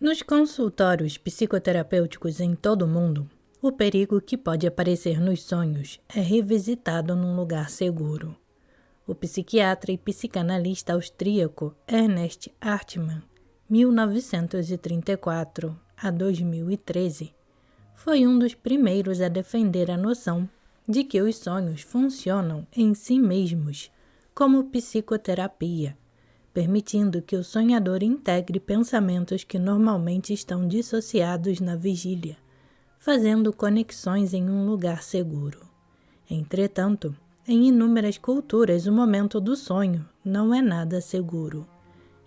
Nos consultórios psicoterapêuticos em todo o mundo, o perigo que pode aparecer nos sonhos é revisitado num lugar seguro. O psiquiatra e psicanalista austríaco Ernest Hartmann, 1934 a 2013, foi um dos primeiros a defender a noção de que os sonhos funcionam em si mesmos como psicoterapia, permitindo que o sonhador integre pensamentos que normalmente estão dissociados na vigília, fazendo conexões em um lugar seguro. Entretanto, em inúmeras culturas o momento do sonho não é nada seguro.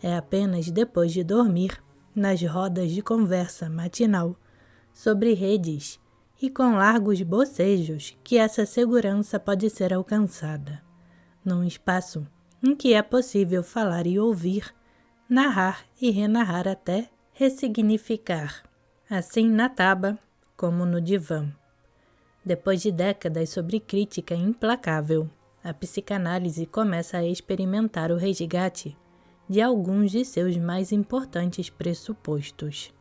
É apenas depois de dormir, nas rodas de conversa matinal, sobre redes e com largos bocejos que essa segurança pode ser alcançada, num espaço em que é possível falar e ouvir, narrar e renarrar até ressignificar, assim na taba como no divã. Depois de décadas sobre crítica implacável, a psicanálise começa a experimentar o resgate de alguns de seus mais importantes pressupostos.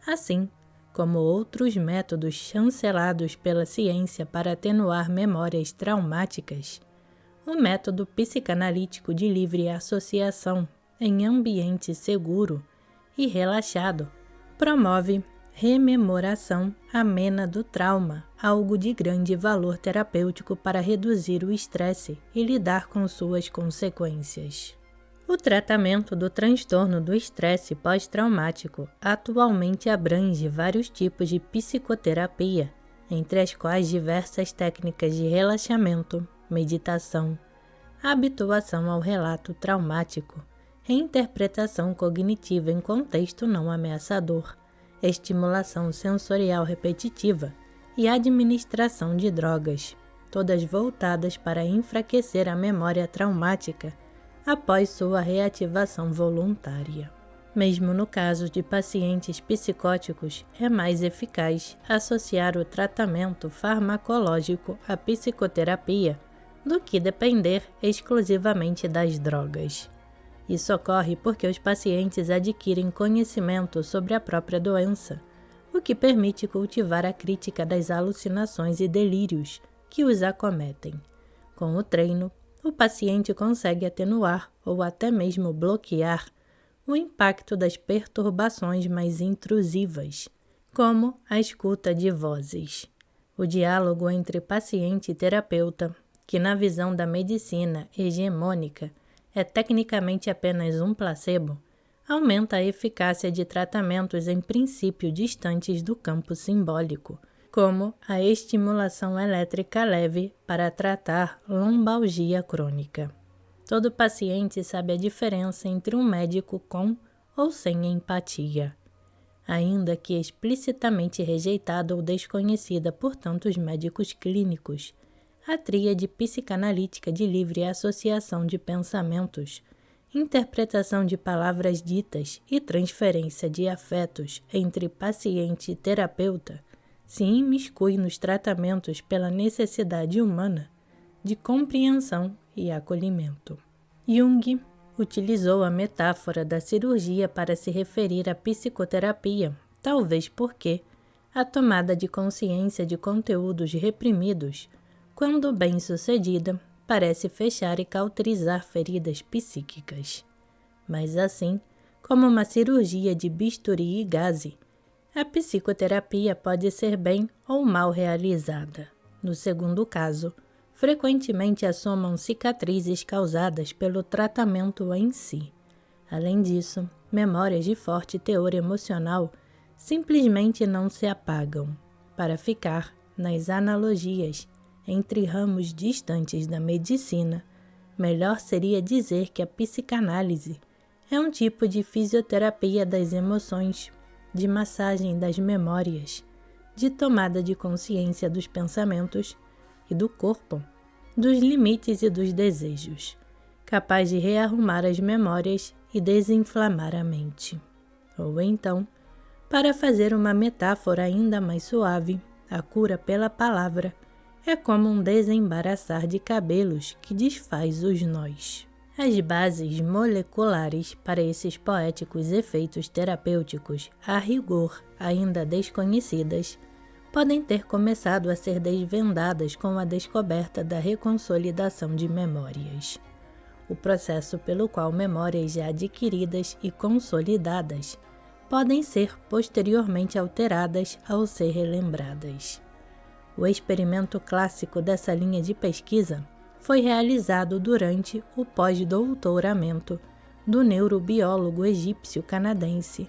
Assim, como outros métodos chancelados pela ciência para atenuar memórias traumáticas, o método psicanalítico de livre associação em ambiente seguro e relaxado promove rememoração amena do trauma, algo de grande valor terapêutico para reduzir o estresse e lidar com suas consequências. O tratamento do transtorno do estresse pós-traumático atualmente abrange vários tipos de psicoterapia, entre as quais diversas técnicas de relaxamento, meditação, habituação ao relato traumático, reinterpretação cognitiva em contexto não ameaçador, estimulação sensorial repetitiva e administração de drogas, todas voltadas para enfraquecer a memória traumática após sua reativação voluntária. Mesmo no caso de pacientes psicóticos, é mais eficaz associar o tratamento farmacológico à psicoterapia do que depender exclusivamente das drogas. Isso ocorre porque os pacientes adquirem conhecimento sobre a própria doença, o que permite cultivar a crítica das alucinações e delírios que os acometem. Com o treino, o paciente consegue atenuar ou até mesmo bloquear o impacto das perturbações mais intrusivas, como a escuta de vozes. O diálogo entre paciente e terapeuta, que na visão da medicina hegemônica é tecnicamente apenas um placebo, aumenta a eficácia de tratamentos em princípio distantes do campo simbólico, como a estimulação elétrica leve para tratar lombalgia crônica. Todo paciente sabe a diferença entre um médico com ou sem empatia, ainda que explicitamente rejeitada ou desconhecida por tantos médicos clínicos. A tríade psicanalítica de livre associação de pensamentos, interpretação de palavras ditas e transferência de afetos entre paciente e terapeuta se imiscui nos tratamentos pela necessidade humana de compreensão e acolhimento. Jung utilizou a metáfora da cirurgia para se referir à psicoterapia, talvez porque a tomada de consciência de conteúdos reprimidos, quando bem-sucedida, parece fechar e cauterizar feridas psíquicas. Mas assim, como uma cirurgia de bisturi e gaze, a psicoterapia pode ser bem ou mal realizada. No segundo caso, frequentemente assomam cicatrizes causadas pelo tratamento em si. Além disso, memórias de forte teor emocional simplesmente não se apagam. Para ficar nas analogias entre ramos distantes da medicina, melhor seria dizer que a psicanálise é um tipo de fisioterapia das emoções, de massagem das memórias, de tomada de consciência dos pensamentos e do corpo, dos limites e dos desejos, capaz de rearrumar as memórias e desinflamar a mente. Ou então, para fazer uma metáfora ainda mais suave, a cura pela palavra é como um desembaraçar de cabelos que desfaz os nós. As bases moleculares para esses poéticos efeitos terapêuticos, a rigor ainda desconhecidas, podem ter começado a ser desvendadas com a descoberta da reconsolidação de memórias. O processo pelo qual memórias já adquiridas e consolidadas podem ser posteriormente alteradas ao ser relembradas. O experimento clássico dessa linha de pesquisa foi realizado durante o pós-doutoramento do neurobiólogo egípcio-canadense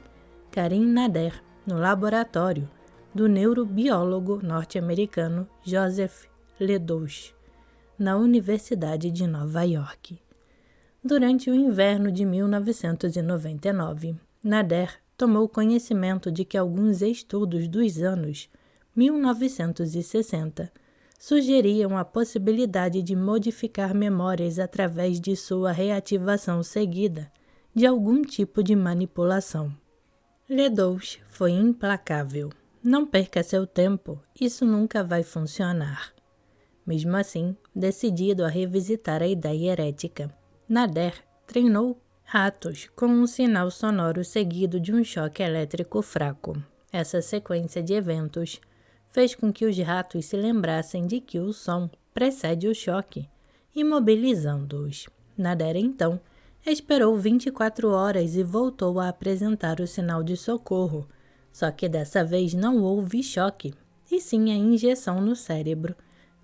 Karim Nader no laboratório do neurobiólogo norte-americano Joseph Ledouche, na Universidade de Nova York. Durante o inverno de 1999, Nader tomou conhecimento de que alguns estudos dos anos 1960 sugeriam a possibilidade de modificar memórias através de sua reativação seguida de algum tipo de manipulação. Ledouche foi implacável. Não perca seu tempo, isso nunca vai funcionar. Mesmo assim, decidido a revisitar a ideia herética, Nader treinou ratos com um sinal sonoro seguido de um choque elétrico fraco. Essa sequência de eventos fez com que os ratos se lembrassem de que o som precede o choque, imobilizando-os. Nader, então, esperou 24 horas e voltou a apresentar o sinal de socorro, só que dessa vez não houve choque, e sim a injeção no cérebro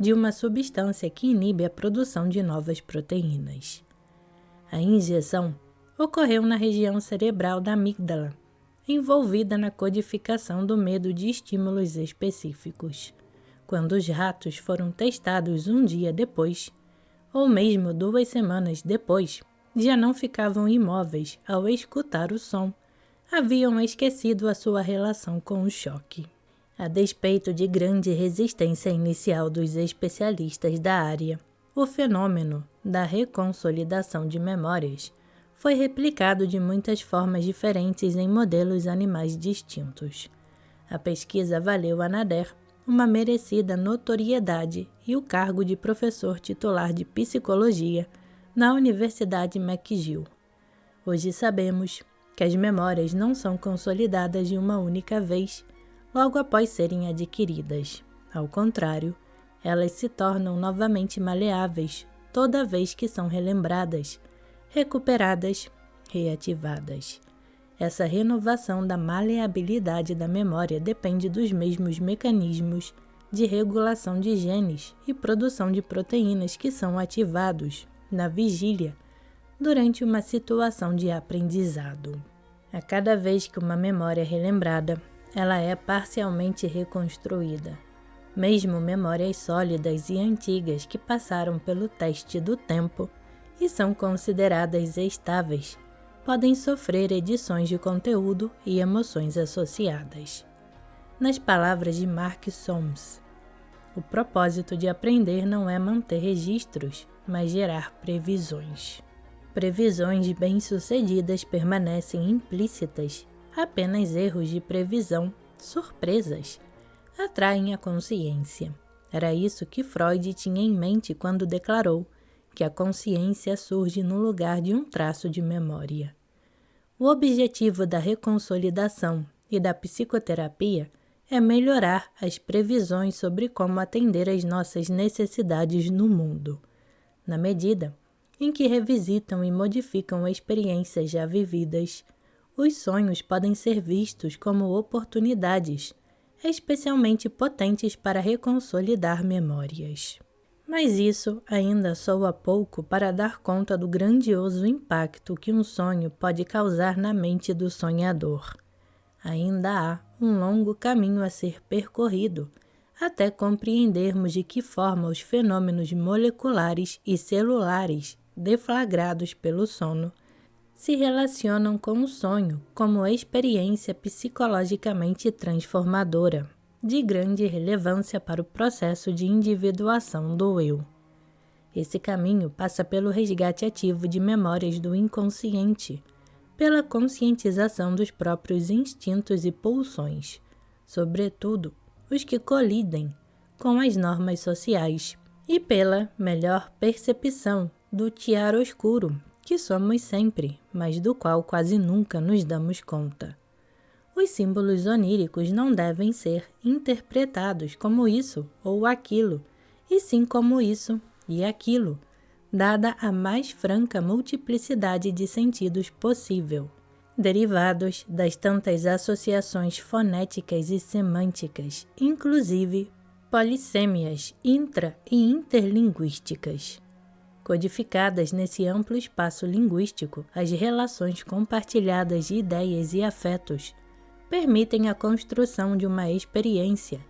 de uma substância que inibe a produção de novas proteínas. A injeção ocorreu na região cerebral da amígdala, envolvida na codificação do medo de estímulos específicos. Quando os ratos foram testados um dia depois, ou mesmo 2 semanas depois, já não ficavam imóveis ao escutar o som, haviam esquecido a sua relação com o choque. A despeito de grande resistência inicial dos especialistas da área, o fenômeno da reconsolidação de memórias foi replicado de muitas formas diferentes em modelos animais distintos. A pesquisa valeu a Nader uma merecida notoriedade e o cargo de professor titular de psicologia na Universidade McGill. Hoje sabemos que as memórias não são consolidadas de uma única vez, logo após serem adquiridas. Ao contrário, elas se tornam novamente maleáveis toda vez que são relembradas, recuperadas, reativadas. Essa renovação da maleabilidade da memória depende dos mesmos mecanismos de regulação de genes e produção de proteínas que são ativados na vigília durante uma situação de aprendizado. A cada vez que uma memória é relembrada, ela é parcialmente reconstruída. Mesmo memórias sólidas e antigas que passaram pelo teste do tempo e são consideradas estáveis, podem sofrer edições de conteúdo e emoções associadas. Nas palavras de Mark Solms, o propósito de aprender não é manter registros, mas gerar previsões. Previsões bem-sucedidas permanecem implícitas, apenas erros de previsão, surpresas, atraem a consciência. Era isso que Freud tinha em mente quando declarou que a consciência surge no lugar de um traço de memória. O objetivo da reconsolidação e da psicoterapia é melhorar as previsões sobre como atender às nossas necessidades no mundo, na medida em que revisitam e modificam experiências já vividas. Os sonhos podem ser vistos como oportunidades, especialmente potentes para reconsolidar memórias. Mas isso ainda soa pouco para dar conta do grandioso impacto que um sonho pode causar na mente do sonhador. Ainda há um longo caminho a ser percorrido até compreendermos de que forma os fenômenos moleculares e celulares deflagrados pelo sono se relacionam com o sonho como experiência psicologicamente transformadora, de grande relevância para o processo de individuação do eu. Esse caminho passa pelo resgate ativo de memórias do inconsciente, pela conscientização dos próprios instintos e pulsões, sobretudo os que colidem com as normas sociais, e pela melhor percepção do chiaroscuro que somos sempre, mas do qual quase nunca nos damos conta. Os símbolos oníricos não devem ser interpretados como isso ou aquilo, e sim como isso e aquilo, dada a mais franca multiplicidade de sentidos possível, derivados das tantas associações fonéticas e semânticas, inclusive polissêmias intra- e interlinguísticas. Codificadas nesse amplo espaço linguístico, as relações compartilhadas de ideias e afetos permitem a construção de uma experiência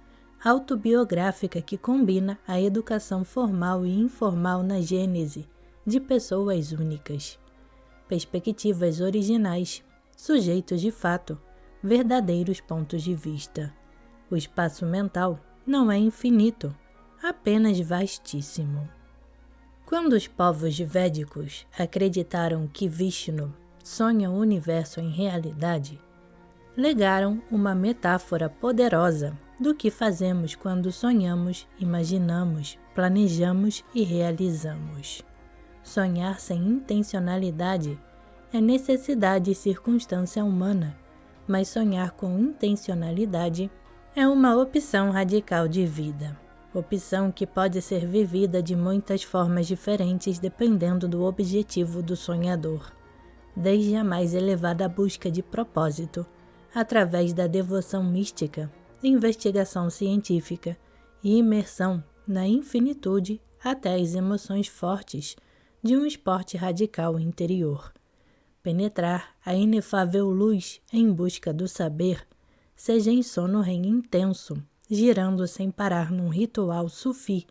autobiográfica que combina a educação formal e informal na gênese de pessoas únicas, perspectivas originais, sujeitos de fato, verdadeiros pontos de vista. O espaço mental não é infinito, apenas vastíssimo. Quando os povos védicos acreditaram que Vishnu sonha o universo em realidade, legaram uma metáfora poderosa do que fazemos quando sonhamos, imaginamos, planejamos e realizamos. Sonhar sem intencionalidade é necessidade e circunstância humana, mas sonhar com intencionalidade é uma opção radical de vida. Opção que pode ser vivida de muitas formas diferentes dependendo do objetivo do sonhador, desde a mais elevada busca de propósito, através da devoção mística, investigação científica e imersão na infinitude até as emoções fortes de um esporte radical interior. Penetrar a inefável luz em busca do saber, seja em sono REM intenso, girando sem parar num ritual sufi,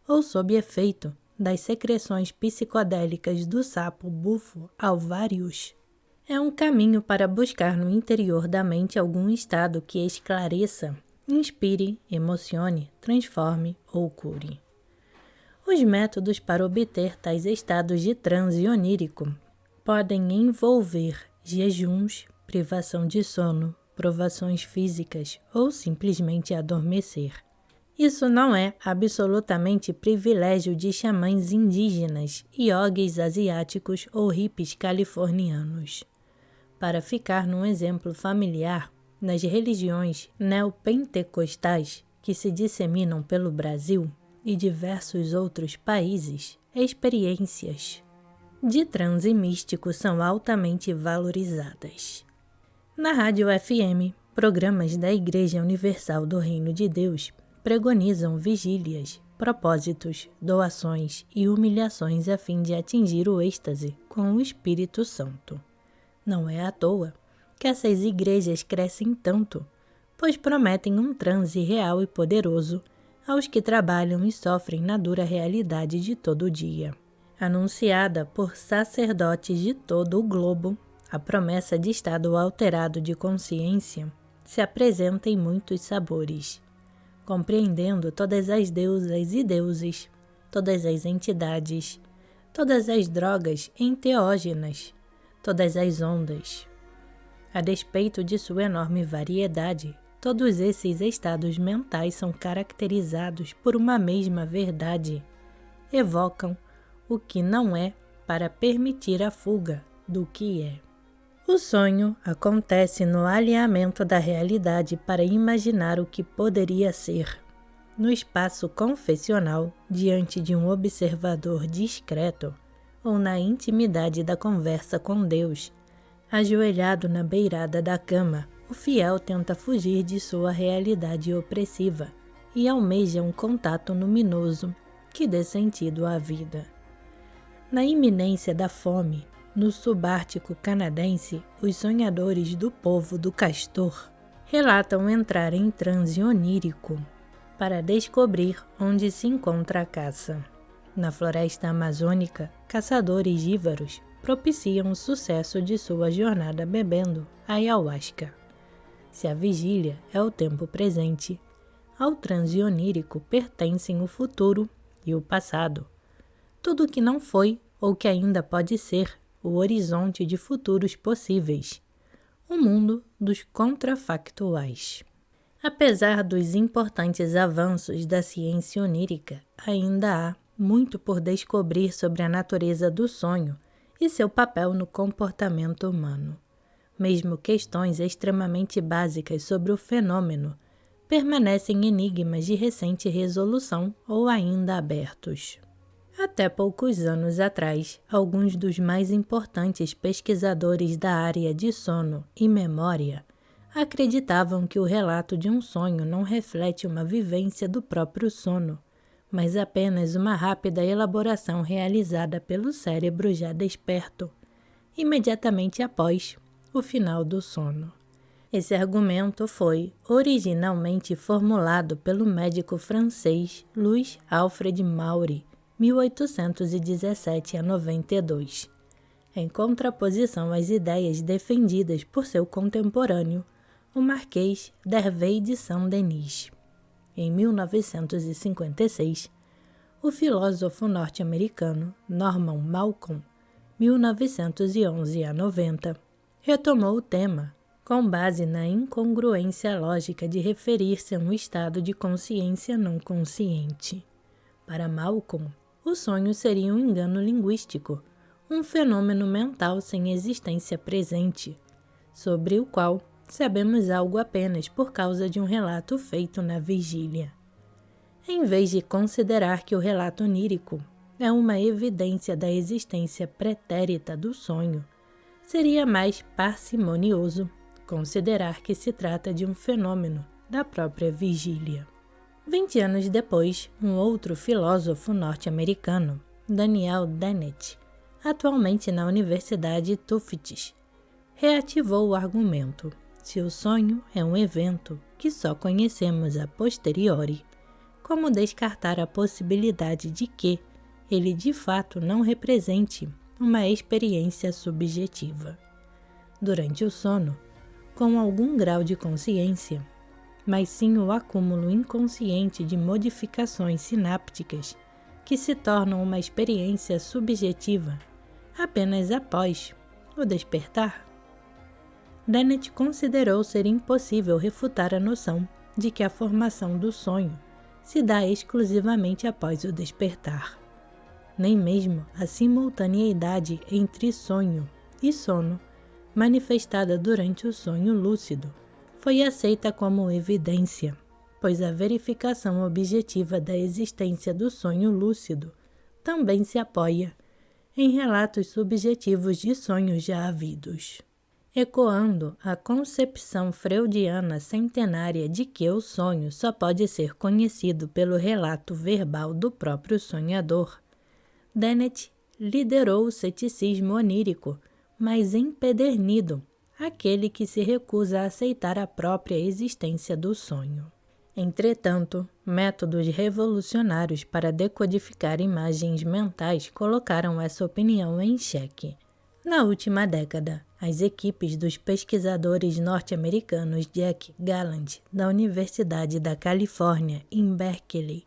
ou sob efeito das secreções psicodélicas do sapo bufo alvarius, é um caminho para buscar no interior da mente algum estado que esclareça, inspire, emocione, transforme ou cure. Os métodos para obter tais estados de transe onírico podem envolver jejuns, privação de sono, provações físicas ou simplesmente adormecer. Isso não é absolutamente privilégio de xamãs indígenas, iogues asiáticos ou hippies californianos. Para ficar num exemplo familiar, nas religiões neopentecostais que se disseminam pelo Brasil e diversos outros países, experiências de transe místico são altamente valorizadas. Na Rádio FM, programas da Igreja Universal do Reino de Deus pregonizam vigílias, propósitos, doações e humilhações a fim de atingir o êxtase com o Espírito Santo. Não é à toa que essas igrejas crescem tanto, pois prometem um transe real e poderoso aos que trabalham e sofrem na dura realidade de todo dia. Anunciada por sacerdotes de todo o globo, a promessa de estado alterado de consciência se apresenta em muitos sabores, compreendendo todas as deusas e deuses, todas as entidades, todas as drogas enteógenas, todas as ondas. A despeito de sua enorme variedade, todos esses estados mentais são caracterizados por uma mesma verdade. Evocam o que não é para permitir a fuga do que é. O sonho acontece no alinhamento da realidade para imaginar o que poderia ser. No espaço confessional, diante de um observador discreto, ou na intimidade da conversa com Deus, ajoelhado na beirada da cama, o fiel tenta fugir de sua realidade opressiva e almeja um contato luminoso que dê sentido à vida. Na iminência da fome, no subártico canadense, os sonhadores do povo do castor relatam entrar em transe onírico para descobrir onde se encontra a caça. Na floresta amazônica, caçadores jívaros propiciam o sucesso de sua jornada bebendo ayahuasca. Se a vigília é o tempo presente, ao transe onírico pertencem o futuro e o passado. Tudo o que não foi ou que ainda pode ser, o horizonte de futuros possíveis, o mundo dos contrafactuais. Apesar dos importantes avanços da ciência onírica, ainda há muito por descobrir sobre a natureza do sonho e seu papel no comportamento humano. Mesmo questões extremamente básicas sobre o fenômeno permanecem enigmas de recente resolução ou ainda abertos. Até poucos anos atrás, alguns dos mais importantes pesquisadores da área de sono e memória acreditavam que o relato de um sonho não reflete uma vivência do próprio sono, mas apenas uma rápida elaboração realizada pelo cérebro já desperto, imediatamente após o final do sono. Esse argumento foi originalmente formulado pelo médico francês Louis Alfred Maury, 1817 a 92, em contraposição às ideias defendidas por seu contemporâneo, o Marquês d'Hervey de Saint-Denis. Em 1956, o filósofo norte-americano Norman Malcolm, 1911 a 90, retomou o tema com base na incongruência lógica de referir-se a um estado de consciência não consciente. Para Malcolm, o sonho seria um engano linguístico, um fenômeno mental sem existência presente, sobre o qual sabemos algo apenas por causa de um relato feito na vigília. Em vez de considerar que o relato onírico é uma evidência da existência pretérita do sonho, seria mais parcimonioso considerar que se trata de um fenômeno da própria vigília. 20 anos depois, um outro filósofo norte-americano, Daniel Dennett, atualmente na Universidade Tufts, reativou o argumento: se o sonho é um evento que só conhecemos a posteriori, como descartar a possibilidade de que ele de fato não represente uma experiência subjetiva? Durante o sono, com algum grau de consciência, mas sim o acúmulo inconsciente de modificações sinápticas que se tornam uma experiência subjetiva apenas após o despertar. Dennett considerou ser impossível refutar a noção de que a formação do sonho se dá exclusivamente após o despertar. Nem mesmo a simultaneidade entre sonho e sono, manifestada durante o sonho lúcido, foi aceita como evidência, pois a verificação objetiva da existência do sonho lúcido também se apoia em relatos subjetivos de sonhos já havidos, ecoando a concepção freudiana centenária de que o sonho só pode ser conhecido pelo relato verbal do próprio sonhador. Dennett liderou o ceticismo onírico, mas empedernido, aquele que se recusa a aceitar a própria existência do sonho. Entretanto, métodos revolucionários para decodificar imagens mentais colocaram essa opinião em xeque. Na última década, as equipes dos pesquisadores norte-americanos Jack Gallant, da Universidade da Califórnia, em Berkeley,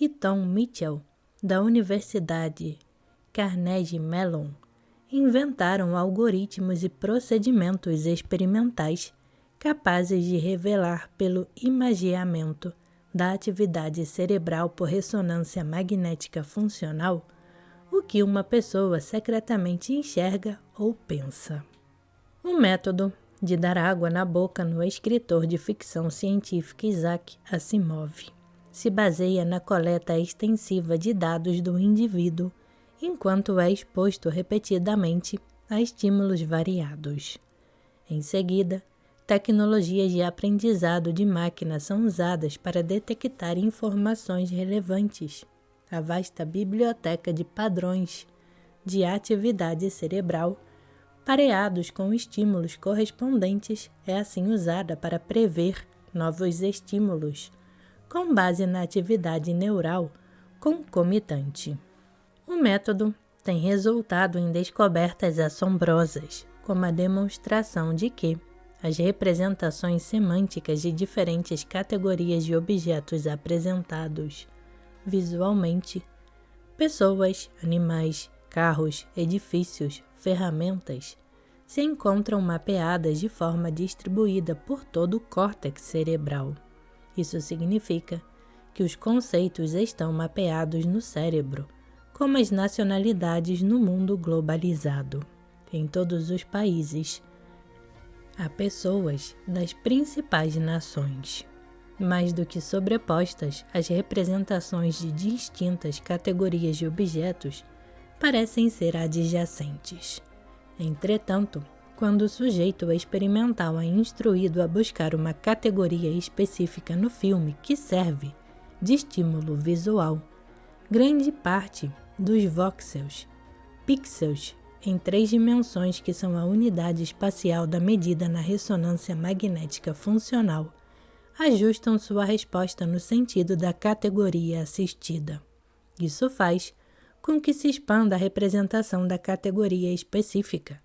e Tom Mitchell, da Universidade Carnegie Mellon, inventaram algoritmos e procedimentos experimentais capazes de revelar pelo imageamento da atividade cerebral por ressonância magnética funcional o que uma pessoa secretamente enxerga ou pensa. O método de dar água na boca no escritor de ficção científica Isaac Asimov se baseia na coleta extensiva de dados do indivíduo enquanto é exposto repetidamente a estímulos variados. Em seguida, tecnologias de aprendizado de máquina são usadas para detectar informações relevantes. A vasta biblioteca de padrões de atividade cerebral, pareados com estímulos correspondentes, é assim usada para prever novos estímulos, com base na atividade neural concomitante. O método tem resultado em descobertas assombrosas, como a demonstração de que as representações semânticas de diferentes categorias de objetos apresentados visualmente, pessoas, animais, carros, edifícios, ferramentas, se encontram mapeadas de forma distribuída por todo o córtex cerebral. Isso significa que os conceitos estão mapeados no cérebro, como as nacionalidades no mundo globalizado. Em todos os países, há pessoas das principais nações. Mais do que sobrepostas, as representações de distintas categorias de objetos parecem ser adjacentes. Entretanto, quando o sujeito experimental é instruído a buscar uma categoria específica no filme que serve de estímulo visual, grande parte dos voxels, pixels em 3 dimensões, que são a unidade espacial da medida na ressonância magnética funcional, ajustam sua resposta no sentido da categoria assistida. Isso faz com que se expanda a representação da categoria específica,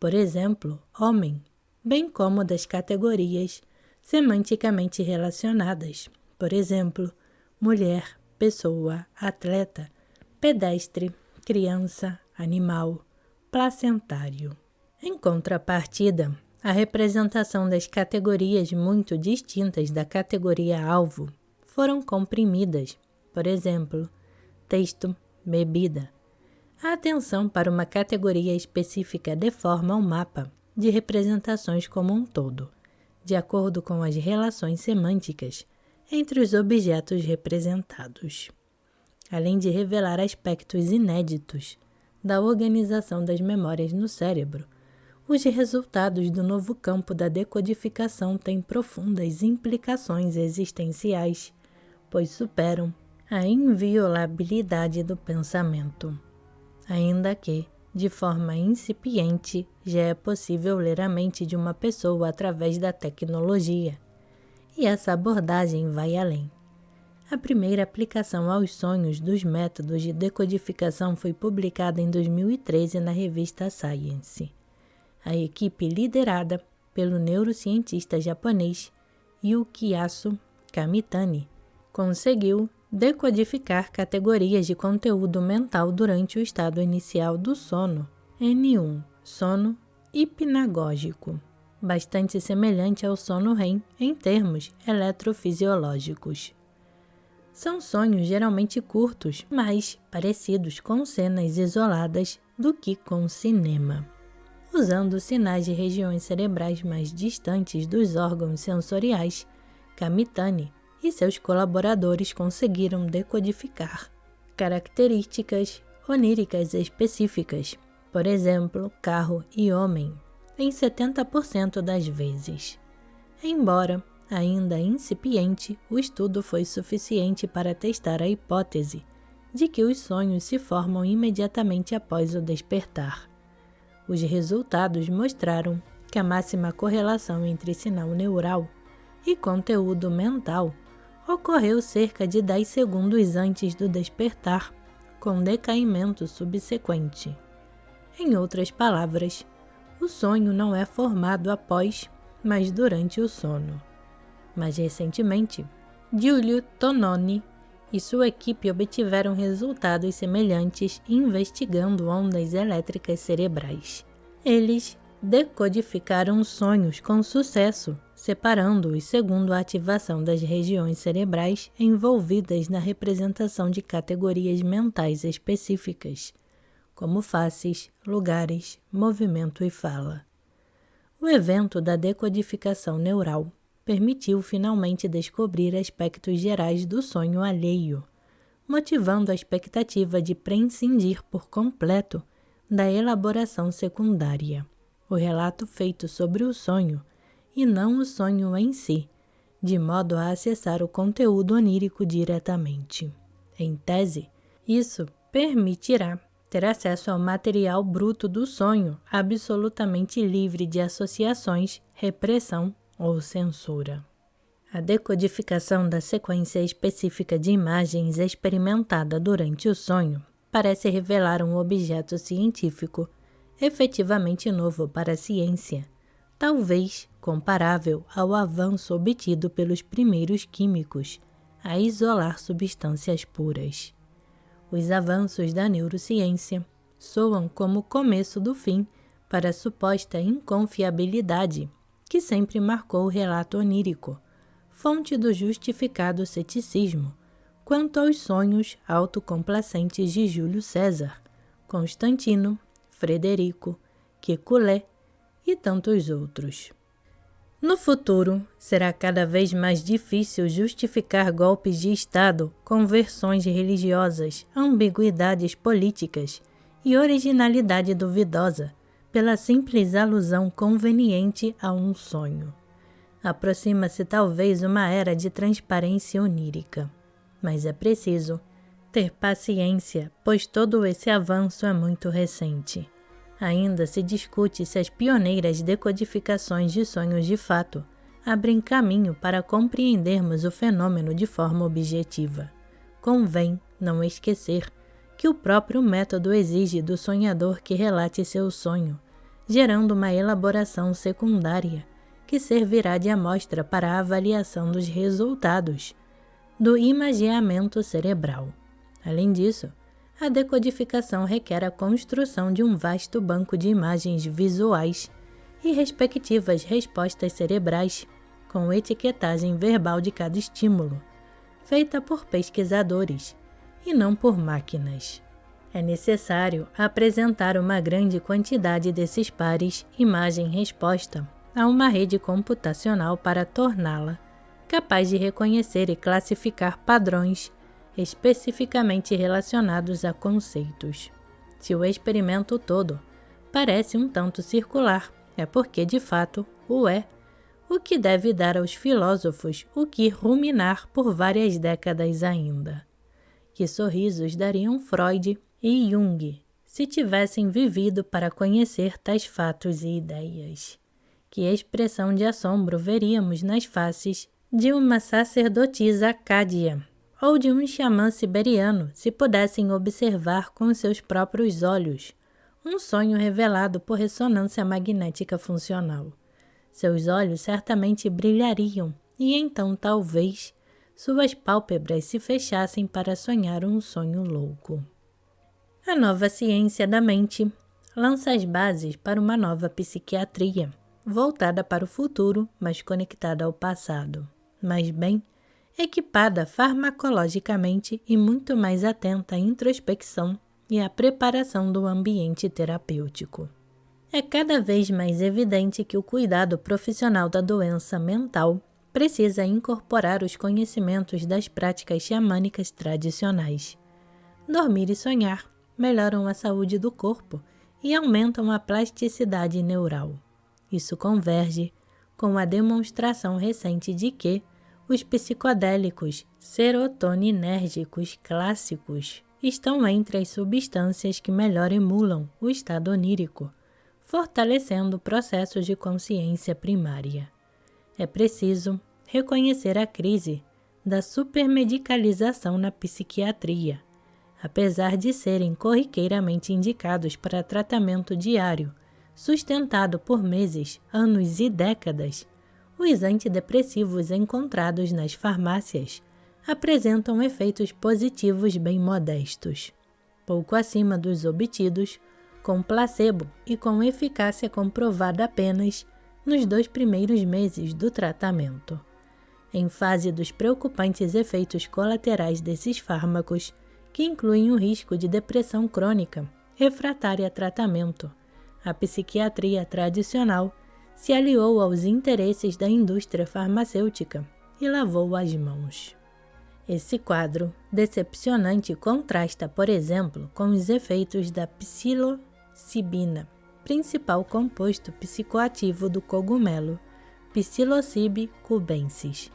por exemplo, homem, bem como das categorias semanticamente relacionadas, por exemplo, mulher, pessoa, atleta, pedestre, criança, animal, placentário. Em contrapartida, a representação das categorias muito distintas da categoria alvo foram comprimidas, por exemplo, texto, bebida. A atenção para uma categoria específica deforma o mapa de representações como um todo, de acordo com as relações semânticas entre os objetos representados, além de revelar aspectos inéditos da organização das memórias no cérebro. Os resultados do novo campo da decodificação têm profundas implicações existenciais, pois superam a inviolabilidade do pensamento. Ainda que, de forma incipiente, já é possível ler a mente de uma pessoa através da tecnologia, e essa abordagem vai além. A primeira aplicação aos sonhos dos métodos de decodificação foi publicada em 2013 na revista Science. A equipe, liderada pelo neurocientista japonês Yukiyasu Kamitani, conseguiu decodificar categorias de conteúdo mental durante o estado inicial do sono, N1, sono hipnagógico, bastante semelhante ao sono REM em termos eletrofisiológicos. São sonhos geralmente curtos, mais parecidos com cenas isoladas do que com cinema. Usando sinais de regiões cerebrais mais distantes dos órgãos sensoriais, Kamitani e seus colaboradores conseguiram decodificar características oníricas específicas, por exemplo, carro e homem, em 70% das vezes. Embora ainda incipiente, o estudo foi suficiente para testar a hipótese de que os sonhos se formam imediatamente após o despertar. Os resultados mostraram que a máxima correlação entre sinal neural e conteúdo mental ocorreu cerca de 10 segundos antes do despertar, com decaimento subsequente. Em outras palavras, o sonho não é formado após, mas durante o sono. Mais recentemente, Giulio Tononi e sua equipe obtiveram resultados semelhantes investigando ondas elétricas cerebrais. Eles decodificaram sonhos com sucesso, separando-os segundo a ativação das regiões cerebrais envolvidas na representação de categorias mentais específicas, como faces, lugares, movimento e fala. O evento da decodificação neural permitiu finalmente descobrir aspectos gerais do sonho alheio, motivando a expectativa de prescindir por completo da elaboração secundária, o relato feito sobre o sonho e não o sonho em si, de modo a acessar o conteúdo onírico diretamente. Em tese, isso permitirá ter acesso ao material bruto do sonho, absolutamente livre de associações, repressão ou censura. A decodificação da sequência específica de imagens experimentada durante o sonho parece revelar um objeto científico efetivamente novo para a ciência, talvez comparável ao avanço obtido pelos primeiros químicos a isolar substâncias puras. Os avanços da neurociência soam como o começo do fim para a suposta inconfiabilidade que sempre marcou o relato onírico, fonte do justificado ceticismo, quanto aos sonhos autocomplacentes de Júlio César, Constantino, Frederico, Kekulé e tantos outros. No futuro, será cada vez mais difícil justificar golpes de Estado com versões religiosas, ambiguidades políticas e originalidade duvidosa, pela simples alusão conveniente a um sonho. Aproxima-se talvez uma era de transparência onírica, mas é preciso ter paciência, pois todo esse avanço é muito recente. Ainda se discute se as pioneiras decodificações de sonhos de fato abrem caminho para compreendermos o fenômeno de forma objetiva. Convém não esquecer que o próprio método exige do sonhador que relate seu sonho, gerando uma elaboração secundária que servirá de amostra para a avaliação dos resultados do imageamento cerebral. Além disso, a decodificação requer a construção de um vasto banco de imagens visuais e respectivas respostas cerebrais, com etiquetagem verbal de cada estímulo, feita por pesquisadores e não por máquinas. É necessário apresentar uma grande quantidade desses pares imagem-resposta a uma rede computacional para torná-la capaz de reconhecer e classificar padrões especificamente relacionados a conceitos. Se o experimento todo parece um tanto circular, é porque de fato o é, o que deve dar aos filósofos o que ruminar por várias décadas ainda. Que sorrisos dariam Freud e Jung se tivessem vivido para conhecer tais fatos e ideias. Que expressão de assombro veríamos nas faces de uma sacerdotisa acádia ou de um xamã siberiano se pudessem observar com seus próprios olhos um sonho revelado por ressonância magnética funcional. Seus olhos certamente brilhariam e então talvez suas pálpebras se fechassem para sonhar um sonho louco. A nova ciência da mente lança as bases para uma nova psiquiatria, voltada para o futuro, mas conectada ao passado, mas bem equipada farmacologicamente e muito mais atenta à introspecção e à preparação do ambiente terapêutico. É cada vez mais evidente que o cuidado profissional da doença mental precisa incorporar os conhecimentos das práticas xamânicas tradicionais. Dormir e sonhar melhoram a saúde do corpo e aumentam a plasticidade neural. Isso converge com a demonstração recente de que os psicodélicos serotoninérgicos clássicos estão entre as substâncias que melhor emulam o estado onírico, fortalecendo processos de consciência primária. É preciso reconhecer a crise da supermedicalização na psiquiatria. Apesar de serem corriqueiramente indicados para tratamento diário, sustentado por meses, anos e décadas, os antidepressivos encontrados nas farmácias apresentam efeitos positivos bem modestos, pouco acima dos obtidos com placebo e com eficácia comprovada apenas nos 2 primeiros meses do tratamento. Em face dos preocupantes efeitos colaterais desses fármacos, que incluem o risco de depressão crônica refratária a tratamento, a psiquiatria tradicional se aliou aos interesses da indústria farmacêutica e lavou as mãos. Esse quadro decepcionante contrasta, por exemplo, com os efeitos da psilocibina, principal composto psicoativo do cogumelo Psilocybe cubensis,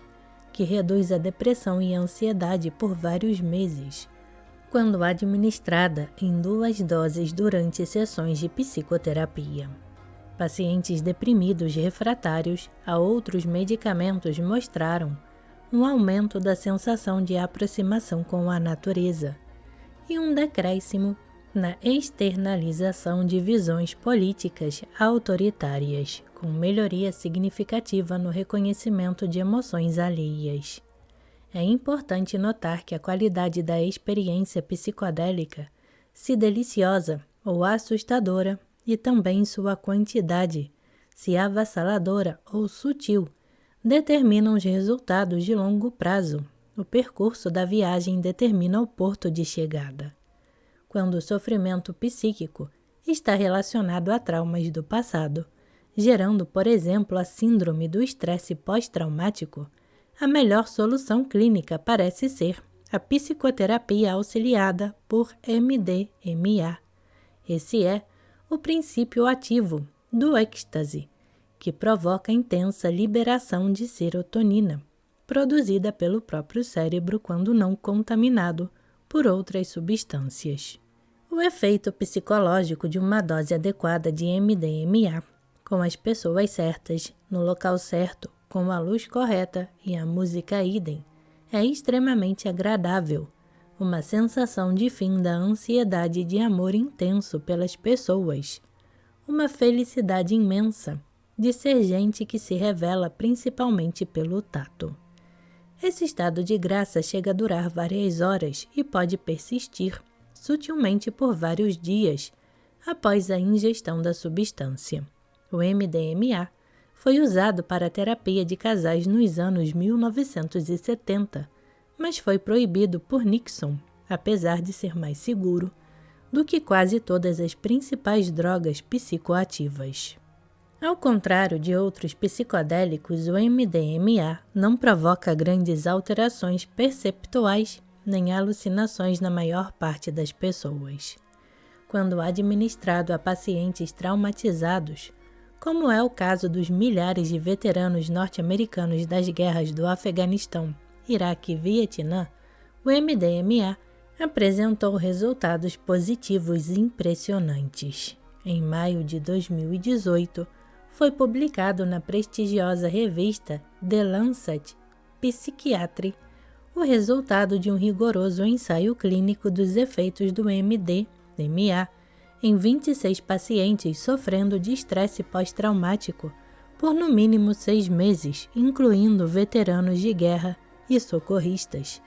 que reduz a depressão e a ansiedade por vários meses, quando administrada em 2 doses durante sessões de psicoterapia. Pacientes deprimidos refratários a outros medicamentos mostraram um aumento da sensação de aproximação com a natureza e um decréscimo na externalização de visões políticas autoritárias, com melhoria significativa no reconhecimento de emoções alheias. É importante notar que a qualidade da experiência psicodélica, se deliciosa ou assustadora, e também sua quantidade, se avassaladora ou sutil, determinam os resultados de longo prazo, o percurso da viagem determina o porto de chegada. Quando o sofrimento psíquico está relacionado a traumas do passado, gerando, por exemplo, a síndrome do estresse pós-traumático, a melhor solução clínica parece ser a psicoterapia auxiliada por MDMA. Esse é o princípio ativo do êxtase, que provoca intensa liberação de serotonina, produzida pelo próprio cérebro quando não contaminado por outras substâncias. O efeito psicológico de uma dose adequada de MDMA, com as pessoas certas, no local certo, com a luz correta e a música idem, é extremamente agradável, uma sensação de fim da ansiedade de amor intenso pelas pessoas, uma felicidade imensa de ser gente que se revela principalmente pelo tato. Esse estado de graça chega a durar várias horas e pode persistir sutilmente por vários dias após a ingestão da substância. O MDMA foi usado para a terapia de casais nos anos 1970, mas foi proibido por Nixon, apesar de ser mais seguro do que quase todas as principais drogas psicoativas. Ao contrário de outros psicodélicos, o MDMA não provoca grandes alterações perceptuais nem alucinações na maior parte das pessoas. Quando administrado a pacientes traumatizados, como é o caso dos milhares de veteranos norte-americanos das guerras do Afeganistão, Iraque e Vietnã, o MDMA apresentou resultados positivos impressionantes. Em maio de 2018, foi publicado na prestigiosa revista The Lancet Psychiatry o resultado de um rigoroso ensaio clínico dos efeitos do MDMA em 26 pacientes sofrendo de estresse pós-traumático por no mínimo 6 meses, incluindo veteranos de guerra e socorristas.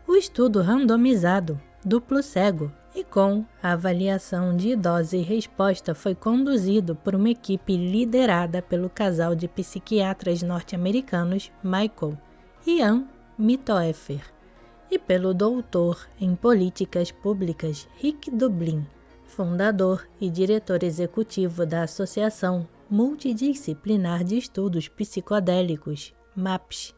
O estudo randomizado, duplo cego e com a avaliação de dose e resposta foi conduzido por uma equipe liderada pelo casal de psiquiatras norte-americanos Michael e Ann Mitoeffer e pelo doutor em políticas públicas Rick Dublin, fundador e diretor executivo da Associação Multidisciplinar de Estudos Psicodélicos, MAPS,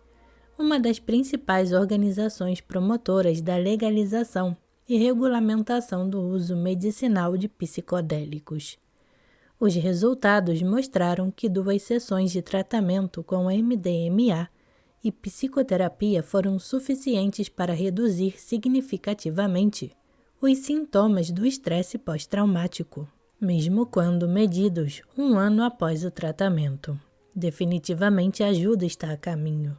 uma das principais organizações promotoras da legalização e regulamentação do uso medicinal de psicodélicos. Os resultados mostraram que 2 sessões de tratamento com MDMA e psicoterapia foram suficientes para reduzir significativamente os sintomas do estresse pós-traumático, mesmo quando medidos 1 ano após o tratamento. Definitivamente a ajuda está a caminho.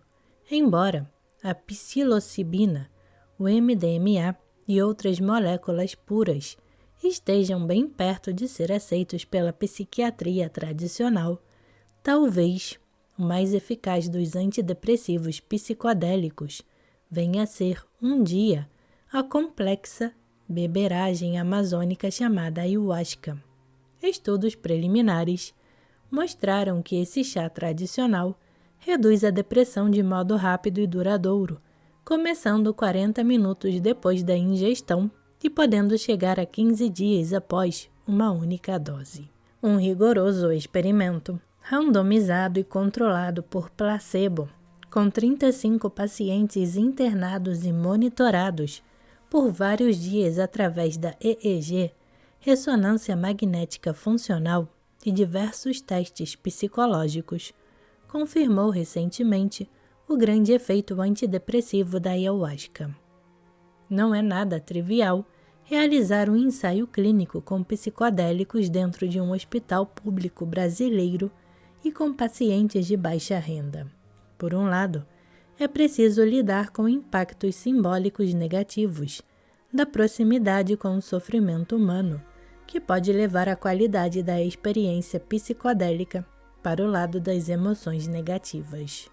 Embora a psilocibina, o MDMA e outras moléculas puras estejam bem perto de ser aceitos pela psiquiatria tradicional, talvez o mais eficaz dos antidepressivos psicodélicos venha a ser, um dia, a complexa beberagem amazônica chamada ayahuasca. Estudos preliminares mostraram que esse chá tradicional reduz a depressão de modo rápido e duradouro, começando 40 minutos depois da ingestão e podendo chegar a 15 dias após uma única dose. Um rigoroso experimento, randomizado e controlado por placebo, com 35 pacientes internados e monitorados por vários dias através da EEG, ressonância magnética funcional e diversos testes psicológicos, confirmou recentemente o grande efeito antidepressivo da ayahuasca. Não é nada trivial realizar um ensaio clínico com psicodélicos dentro de um hospital público brasileiro e com pacientes de baixa renda. Por um lado, é preciso lidar com impactos simbólicos negativos da proximidade com o sofrimento humano, que pode levar a qualidade da experiência psicodélica para o lado das emoções negativas.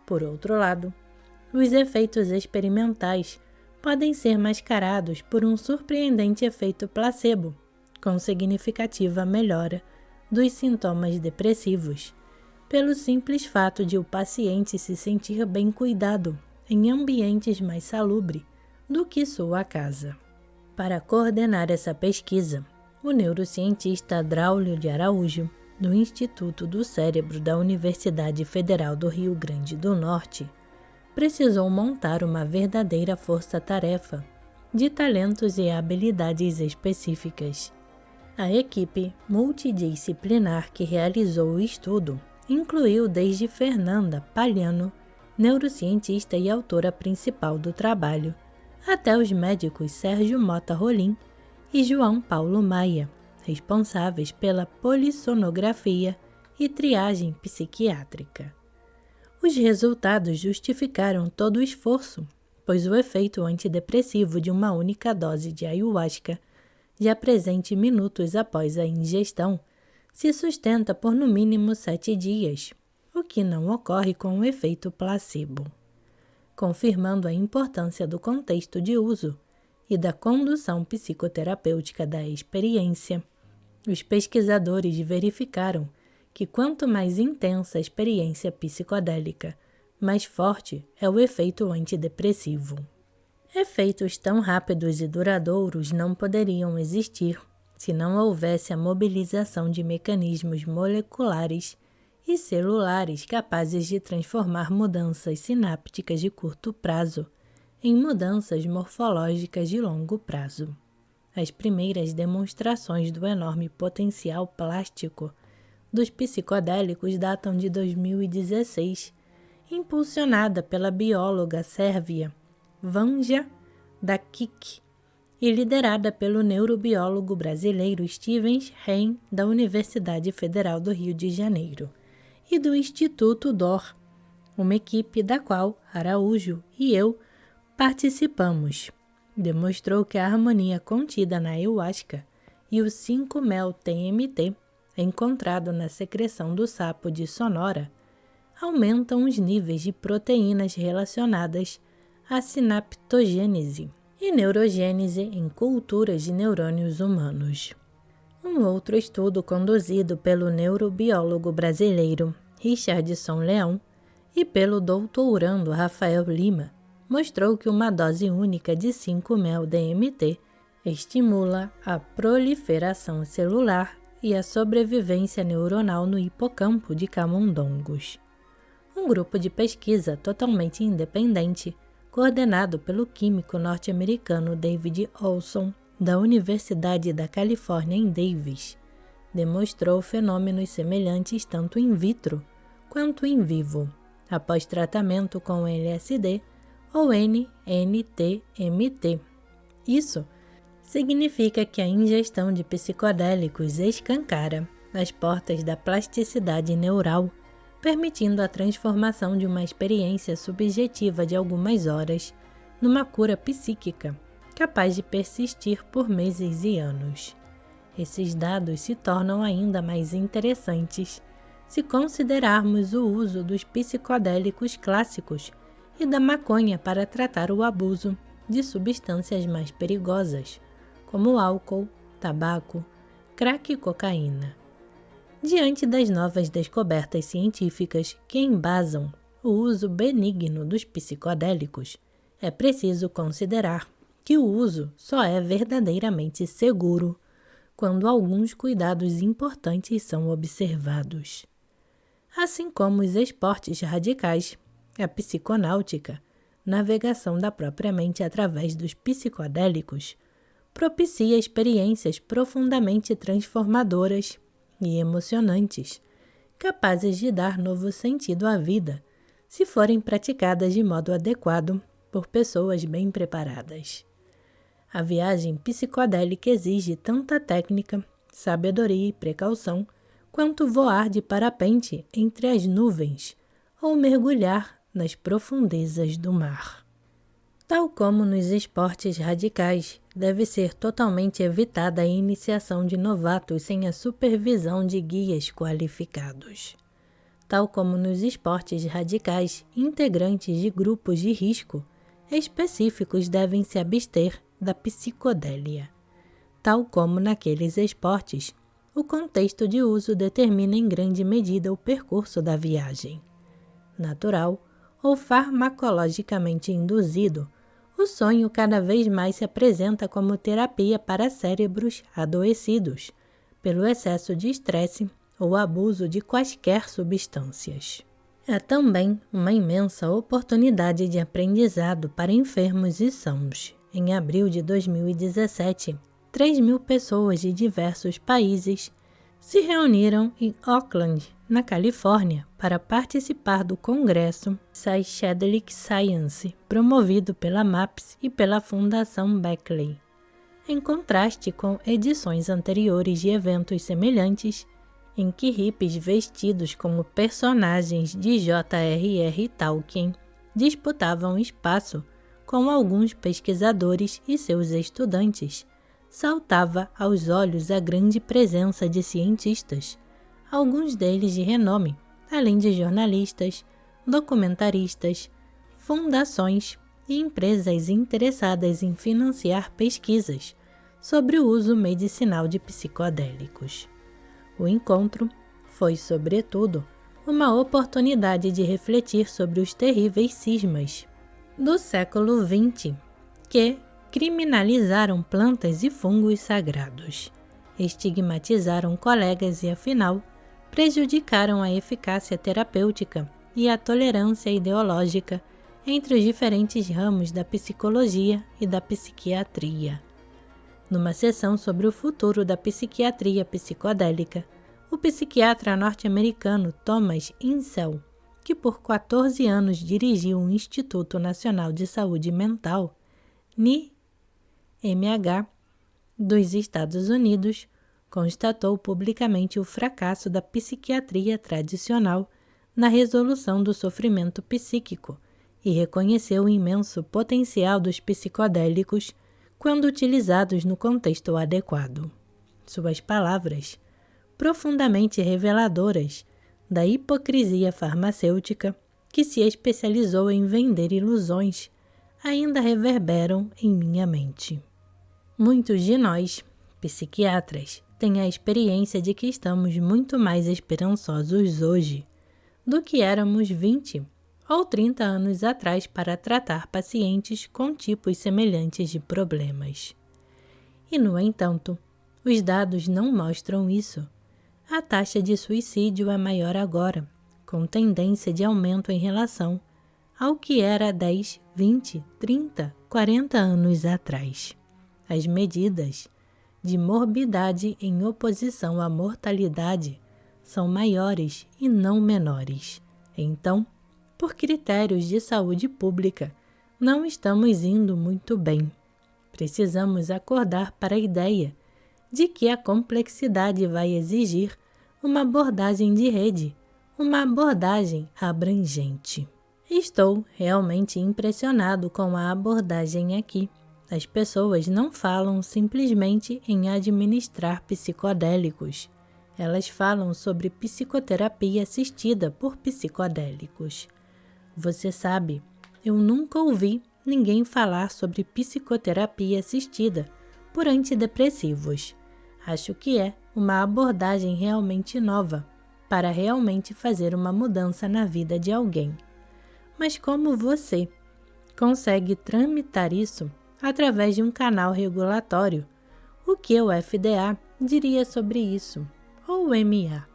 Por outro lado, os efeitos experimentais podem ser mascarados por um surpreendente efeito placebo, com significativa melhora dos sintomas depressivos, pelo simples fato de o paciente se sentir bem cuidado em ambientes mais salubres do que sua casa. Para coordenar essa pesquisa, o neurocientista Draulio de Araújo, do Instituto do Cérebro da Universidade Federal do Rio Grande do Norte, precisou montar uma verdadeira força-tarefa de talentos e habilidades específicas. A equipe multidisciplinar que realizou o estudo incluiu desde Fernanda Palhano, neurocientista e autora principal do trabalho, até os médicos Sérgio Mota Rolim e João Paulo Maia, responsáveis pela polissonografia e triagem psiquiátrica. Os resultados justificaram todo o esforço, pois o efeito antidepressivo de uma única dose de ayahuasca, já presente minutos após a ingestão, se sustenta por no mínimo 7 dias, o que não ocorre com o efeito placebo, confirmando a importância do contexto de uso e da condução psicoterapêutica da experiência. Os pesquisadores verificaram que quanto mais intensa a experiência psicodélica, mais forte é o efeito antidepressivo. Efeitos tão rápidos e duradouros não poderiam existir se não houvesse a mobilização de mecanismos moleculares e celulares capazes de transformar mudanças sinápticas de curto prazo em mudanças morfológicas de longo prazo. As primeiras demonstrações do enorme potencial plástico dos psicodélicos datam de 2016, impulsionada pela bióloga sérvia Vanja Dakic e liderada pelo neurobiólogo brasileiro Stevens Rein, da Universidade Federal do Rio de Janeiro, e do Instituto DOR, uma equipe da qual Araújo e eu participamos. Demonstrou que a harmonia contida na ayahuasca e o 5-mel-TMT, encontrado na secreção do sapo de Sonora, aumentam os níveis de proteínas relacionadas à sinaptogênese e neurogênese em culturas de neurônios humanos. Um outro estudo conduzido pelo neurobiólogo brasileiro Richardson Leão e pelo doutorando Rafael Lima mostrou que uma dose única de 5-mel-DMT estimula a proliferação celular e a sobrevivência neuronal no hipocampo de camundongos. Um grupo de pesquisa totalmente independente, coordenado pelo químico norte-americano David Olson, da Universidade da Califórnia em Davis, demonstrou fenômenos semelhantes tanto in vitro quanto in vivo, após tratamento com LSD ou NNT-MT. Isso significa que a ingestão de psicodélicos escancara as portas da plasticidade neural, permitindo a transformação de uma experiência subjetiva de algumas horas numa cura psíquica, capaz de persistir por meses e anos. Esses dados se tornam ainda mais interessantes se considerarmos o uso dos psicodélicos clássicos e da maconha para tratar o abuso de substâncias mais perigosas, como álcool, tabaco, crack e cocaína. Diante das novas descobertas científicas que embasam o uso benigno dos psicodélicos, é preciso considerar que o uso só é verdadeiramente seguro quando alguns cuidados importantes são observados. Assim como os esportes radicais, a psiconáutica, navegação da própria mente através dos psicodélicos, propicia experiências profundamente transformadoras e emocionantes, capazes de dar novo sentido à vida, se forem praticadas de modo adequado por pessoas bem preparadas. A viagem psicodélica exige tanta técnica, sabedoria e precaução quanto voar de parapente entre as nuvens ou mergulhar nas profundezas do mar. Tal como nos esportes radicais, deve ser totalmente evitada a iniciação de novatos sem a supervisão de guias qualificados. Tal como nos esportes radicais, integrantes de grupos de risco específicos devem se abster da psicodélia. Tal como naqueles esportes, o contexto de uso determina em grande medida o percurso da viagem, natural ou farmacologicamente induzido, o sonho cada vez mais se apresenta como terapia para cérebros adoecidos pelo excesso de estresse ou abuso de quaisquer substâncias. É também uma imensa oportunidade de aprendizado para enfermos e sãos. Em abril de 2017, 3.000 pessoas de diversos países se reuniram em Oakland, na Califórnia, para participar do congresso Psychedelic Science, promovido pela MAPS e pela Fundação Beckley. Em contraste com edições anteriores de eventos semelhantes, em que hippies vestidos como personagens de J.R.R. Tolkien disputavam espaço com alguns pesquisadores e seus estudantes, saltava aos olhos a grande presença de cientistas, alguns deles de renome, além de jornalistas, documentaristas, fundações e empresas interessadas em financiar pesquisas sobre o uso medicinal de psicodélicos. O encontro foi, sobretudo, uma oportunidade de refletir sobre os terríveis cismas do século XX, que criminalizaram plantas e fungos sagrados, estigmatizaram colegas e, afinal, prejudicaram a eficácia terapêutica e a tolerância ideológica entre os diferentes ramos da psicologia e da psiquiatria. Numa sessão sobre o futuro da psiquiatria psicodélica, o psiquiatra norte-americano Thomas Insel, que por 14 anos dirigiu o Instituto Nacional de Saúde Mental, NIMH, dos Estados Unidos, constatou publicamente o fracasso da psiquiatria tradicional na resolução do sofrimento psíquico e reconheceu o imenso potencial dos psicodélicos quando utilizados no contexto adequado. Suas palavras, profundamente reveladoras da hipocrisia farmacêutica que se especializou em vender ilusões, ainda reverberam em minha mente. Muitos de nós, psiquiatras, têm a experiência de que estamos muito mais esperançosos hoje do que éramos 20 ou 30 anos atrás para tratar pacientes com tipos semelhantes de problemas. E, no entanto, os dados não mostram isso. A taxa de suicídio é maior agora, com tendência de aumento em relação ao que era 10, 20, 30, 40 anos atrás. As medidas de morbidade em oposição à mortalidade são maiores e não menores. Então, por critérios de saúde pública, não estamos indo muito bem. Precisamos acordar para a ideia de que a complexidade vai exigir uma abordagem de rede, uma abordagem abrangente. Estou realmente impressionado com a abordagem aqui. As pessoas não falam simplesmente em administrar psicodélicos. Elas falam sobre psicoterapia assistida por psicodélicos. Você sabe, eu nunca ouvi ninguém falar sobre psicoterapia assistida por antidepressivos. Acho que é uma abordagem realmente nova para realmente fazer uma mudança na vida de alguém. Mas como você consegue tramitar isso através de um canal regulatório? O que o FDA diria sobre isso? Ou o MA?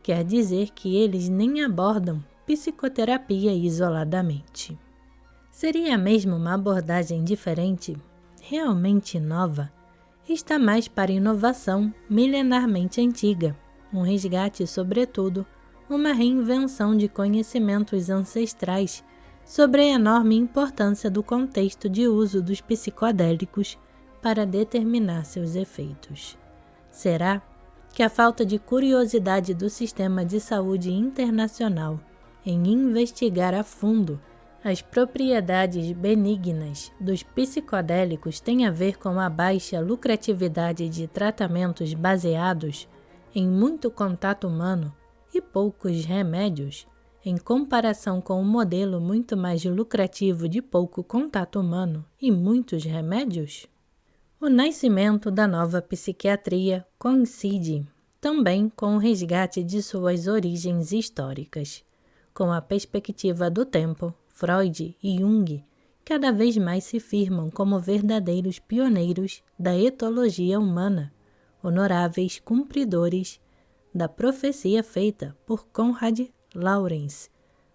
Quer dizer que eles nem abordam psicoterapia isoladamente. Seria mesmo uma abordagem diferente, realmente nova? Está mais para inovação milenarmente antiga, um resgate, sobretudo, uma reinvenção de conhecimentos ancestrais sobre a enorme importância do contexto de uso dos psicodélicos para determinar seus efeitos. Será que a falta de curiosidade do sistema de saúde internacional em investigar a fundo as propriedades benignas dos psicodélicos tem a ver com a baixa lucratividade de tratamentos baseados em muito contato humano e poucos remédios, em comparação com o modelo muito mais lucrativo de pouco contato humano e muitos remédios? O nascimento da nova psiquiatria coincide também com o resgate de suas origens históricas. Com a perspectiva do tempo, Freud e Jung cada vez mais se firmam como verdadeiros pioneiros da etologia humana, honoráveis cumpridores da profecia feita por Konrad Lorenz,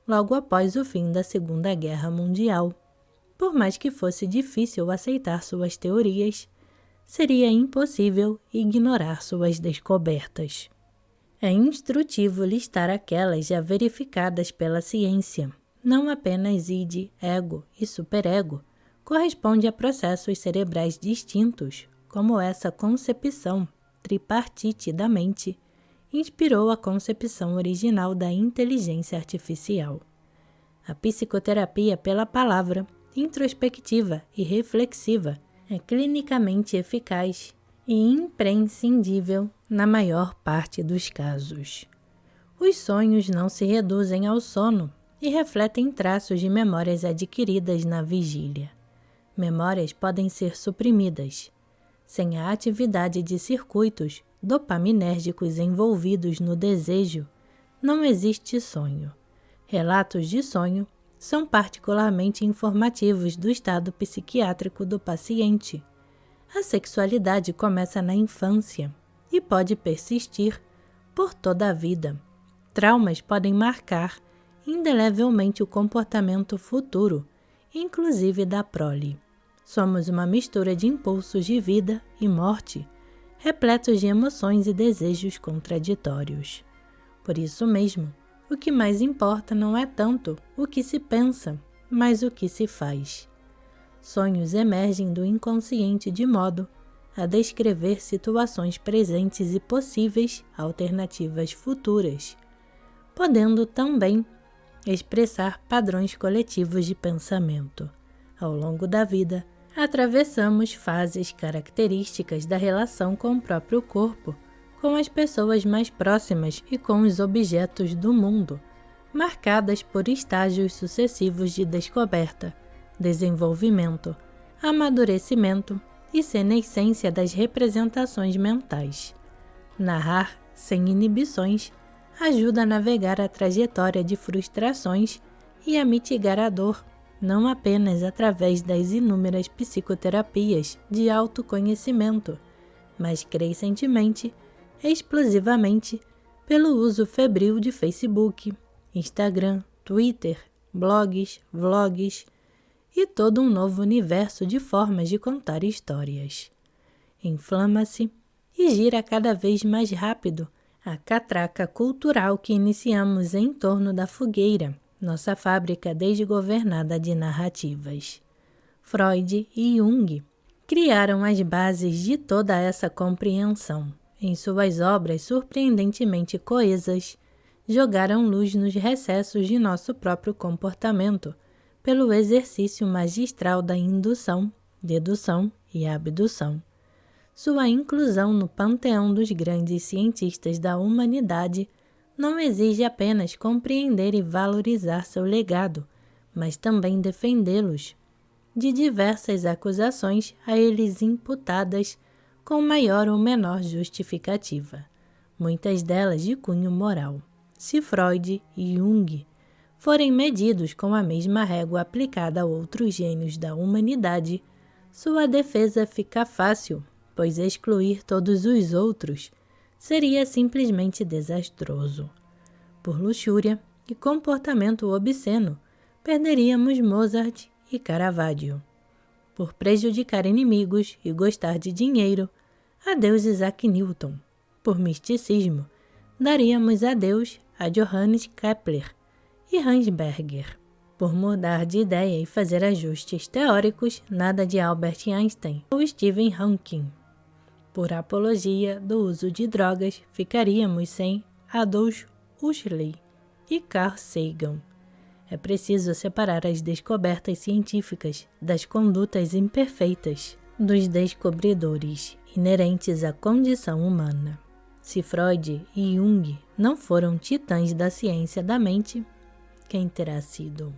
logo após o fim da Segunda Guerra Mundial. Por mais que fosse difícil aceitar suas teorias, seria impossível ignorar suas descobertas. É instrutivo listar aquelas já verificadas pela ciência. Não apenas id, ego e superego corresponde a processos cerebrais distintos, como essa concepção tripartite da mente inspirou a concepção original da inteligência artificial. A psicoterapia pela palavra, introspectiva e reflexiva, é clinicamente eficaz e imprescindível na maior parte dos casos. Os sonhos não se reduzem ao sono e refletem traços de memórias adquiridas na vigília. Memórias podem ser suprimidas. Sem a atividade de circuitos dopaminérgicos envolvidos no desejo, não existe sonho. Relatos de sonho são particularmente informativos do estado psiquiátrico do paciente. A sexualidade começa na infância e pode persistir por toda a vida. Traumas podem marcar indelevelmente o comportamento futuro, inclusive da prole. Somos uma mistura de impulsos de vida e morte, repletos de emoções e desejos contraditórios. Por isso mesmo, o que mais importa não é tanto o que se pensa, mas o que se faz. Sonhos emergem do inconsciente de modo a descrever situações presentes e possíveis alternativas futuras, podendo também expressar padrões coletivos de pensamento. Ao longo da vida, atravessamos fases características da relação com o próprio corpo, com as pessoas mais próximas e com os objetos do mundo, marcadas por estágios sucessivos de descoberta, desenvolvimento, amadurecimento e senescência das representações mentais. Narrar, sem inibições, ajuda a navegar a trajetória de frustrações e a mitigar a dor, não apenas através das inúmeras psicoterapias de autoconhecimento, mas crescentemente, explosivamente, pelo uso febril de Facebook, Instagram, Twitter, blogs, vlogs e todo um novo universo de formas de contar histórias. Inflama-se e gira cada vez mais rápido a catraca cultural que iniciamos em torno da fogueira, nossa fábrica desgovernada de narrativas. Freud e Jung criaram as bases de toda essa compreensão. Em suas obras surpreendentemente coesas, jogaram luz nos recessos de nosso próprio comportamento, pelo exercício magistral da indução, dedução e abdução. Sua inclusão no panteão dos grandes cientistas da humanidade não exige apenas compreender e valorizar seu legado, mas também defendê-los de diversas acusações a eles imputadas com maior ou menor justificativa, muitas delas de cunho moral. Se Freud e Jung forem medidos com a mesma régua aplicada a outros gênios da humanidade, sua defesa fica fácil, pois excluir todos os outros seria simplesmente desastroso. Por luxúria e comportamento obsceno, perderíamos Mozart e Caravaggio. Por prejudicar inimigos e gostar de dinheiro, adeus Isaac Newton. Por misticismo, daríamos adeus a Johannes Kepler e Hans Berger. Por mudar de ideia e fazer ajustes teóricos, nada de Albert Einstein ou Stephen Hawking. Por apologia do uso de drogas, ficaríamos sem Aldous Huxley e Carl Sagan. É preciso separar as descobertas científicas das condutas imperfeitas dos descobridores inerentes à condição humana. Se Freud e Jung não foram titãs da ciência da mente, quem terá sido?